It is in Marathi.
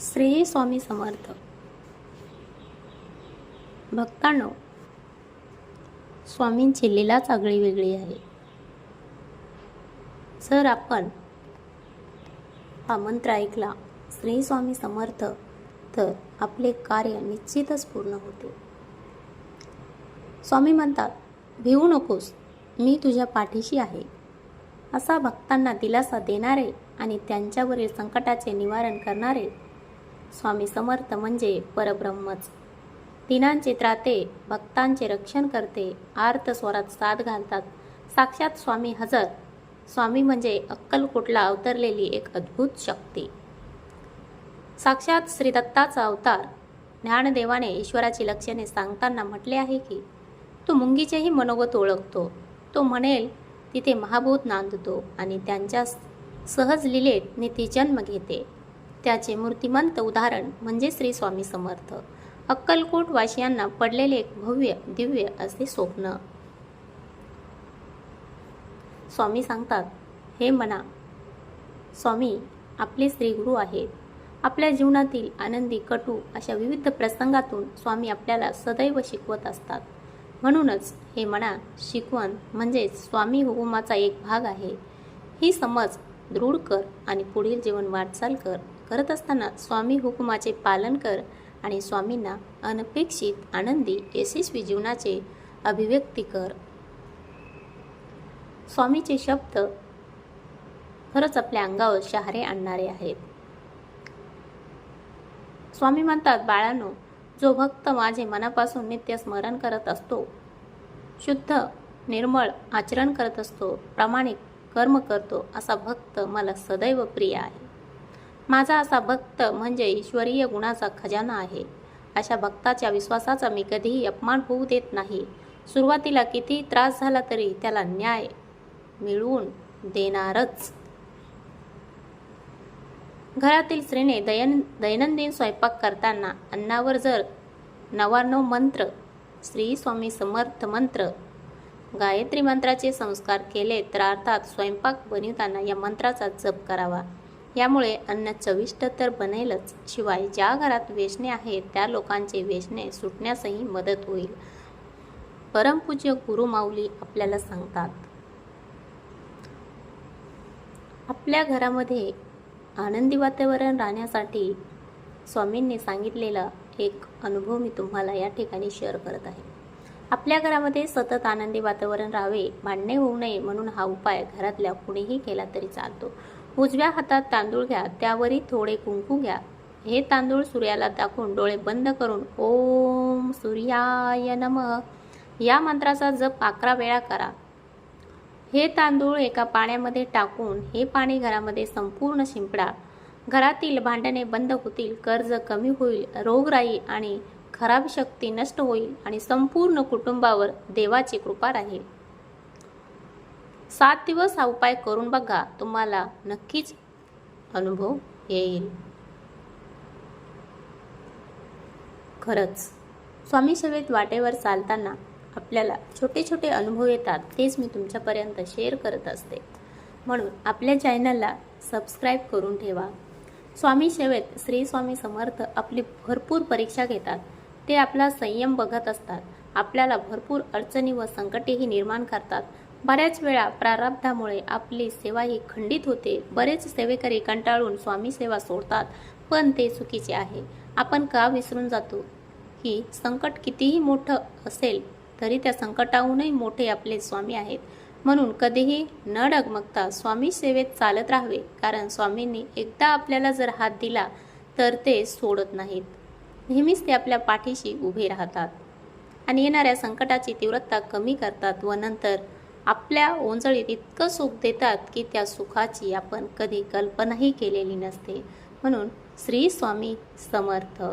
श्री स्वामी समर्थ. भक्तांनो, स्वामींची लीलाच आगळी वेगळी आहे. जर आपण हा मंत्र ऐकला, श्री स्वामी समर्थ, तर आपले कार्य निश्चितच पूर्ण होते. स्वामी म्हणतात, भिवू नकोस, मी तुझ्या पाठीशी आहे. असा भक्तांना दिलासा देणारे आणि त्यांच्यावरील संकटाचे निवारण करणारे स्वामी समर्थ म्हणजे परब्रह्मच. दिनांचे त्राते, भक्तांचे रक्षण करते, आर्त स्वरात साथ घालतात साक्षात स्वामी हजर. स्वामी म्हणजे अक्कलकोटला अवतरलेली एक अद्भुत शक्ती, साक्षात श्री दत्ताचा अवतार. ज्ञानदेवाने ईश्वराची लक्षणे सांगताना म्हटले आहे की, तो मुंगीचेही मनोगत ओळखतो. तो म्हणेल तिथे महाभूत नांदतो आणि त्यांच्या सहज लीलेत निती जन्म घेते. त्याचे मूर्तिमंत उदाहरण म्हणजे श्री स्वामी समर्थ. अक्कलकोट वासियांना पडलेले एक भव्य दिव्य असे स्वप्न. स्वामी सांगतात, हे मना, स्वामी आपले श्रीगुरु आहेत. आपल्या जीवनातील आनंदी कटू अशा विविध प्रसंगातून स्वामी आपल्याला सदैव शिकवत असतात. म्हणूनच हे मना, शिकवण म्हणजे स्वामी हुकुमाचा एक भाग आहे. ही समज दृढ कर आणि पुढील जीवन वाटचाल करत असताना स्वामी हुकुमाचे पालन कर आणि स्वामींना अनपेक्षित आनंदी यशस्वी जीवनाचे अभिव्यक्ती कर. स्वामीचे शब्द खरंच आपल्या अंगावर शहारे आणणारे आहेत. स्वामी म्हणतात, बाळांनो, जो भक्त माझे मनापासून नित्य स्मरण करत असतो, शुद्ध निर्मळ आचरण करत असतो, प्रामाणिक कर्म करतो, असा भक्त मला सदैव प्रिय आहे. माझा असा भक्त म्हणजे ईश्वरीय गुणाचा खजाना आहे. अशा भक्ताच्या विश्वासाचा मी कधीही अपमान होऊ देत नाही. सुरुवातीला किती त्रास झाला तरी त्याला न्याय मिळवून देणारच. घरातील स्त्रीने दैनंदिन स्वयंपाक करताना अन्नावर जर 99 मंत्र, श्री स्वामी समर्थ मंत्र, गायत्री मंत्राचे संस्कार केले तर अर्थात स्वयंपाक बनवताना या मंत्राचा जप करावा. यामुळे अन्न चविष्ट तर बनेलच, शिवाय ज्या घरात व्यसने आहेत त्या लोकांचे व्यसने सुटण्यासही मदत होईल. परमपूज्य गुरु माऊली आपल्याला सांगतात, आपल्या घरामध्ये आनंदी वातावरण राहण्यासाठी स्वामींनी सांगितलेला एक अनुभव मी तुम्हाला या ठिकाणी शेअर करत आहे. आपल्या घरामध्ये सतत आनंदी वातावरण राहावे, भांडणे होऊ नये म्हणून हा उपाय घरातल्या कुणीही केला तरी चालतो. उजव्या हातात तांदूळ घ्या, त्यावरही थोडे कुंकू घ्या. हे तांदूळ सूर्याला दाखवून डोळे बंद करून ओम सूर्याय नमः या मंत्राचा जप 11 वेळा करा. हे तांदूळ एका पाण्यामध्ये टाकून हे पाणी घरामध्ये संपूर्ण शिंपडा. घरातील भांडणे बंद होतील, कर्ज कमी होईल, रोगराई आणि खराब शक्ती नष्ट होईल आणि संपूर्ण कुटुंबावर देवाची कृपा राहील. 7 दिवस हा उपाय करून बघा, तुम्हाला नक्कीच अनुभव येईल. खरंच स्वामी सेवेत वाटेवर चालताना आपल्याला छोटे छोटे अनुभव येतात, तेच मी तुमच्यापर्यंत शेअर करत असते. म्हणून आपल्या चॅनलला सबस्क्राईब करून ठेवा. स्वामी सेवेत श्री स्वामी समर्थ आपली भरपूर परीक्षा घेतात. ते आपला संयम बघत असतात. आपल्याला भरपूर अडचणी व संकटेही निर्माण करतात. बऱ्याच वेळा प्रारब्धामुळे आपली सेवा ही खंडित होते. बरेच सेवेकरी कंटाळून स्वामी सेवा सोडतात, पण ते चुकीचे आहे. आपण का विसरून जातो की संकट कितीही मोठं असेल तरी त्या संकटाहूनही मोठे आपले स्वामी आहेत. म्हणून कधीही न डगमगता स्वामी सेवेत चालत राहावे, कारण स्वामींनी एकदा आपल्याला जर हात दिला तर ते सोडत नाहीत. नेहमीच ते आपल्या पाठीशी उभे राहतात आणि येणाऱ्या संकटाची तीव्रता कमी करतात व नंतर आपल्या ओंजळीत इतकं सुख देतात की त्या सुखाची आपण कधी कल्पनाही केलेली नसते. म्हणून श्री स्वामी समर्थ.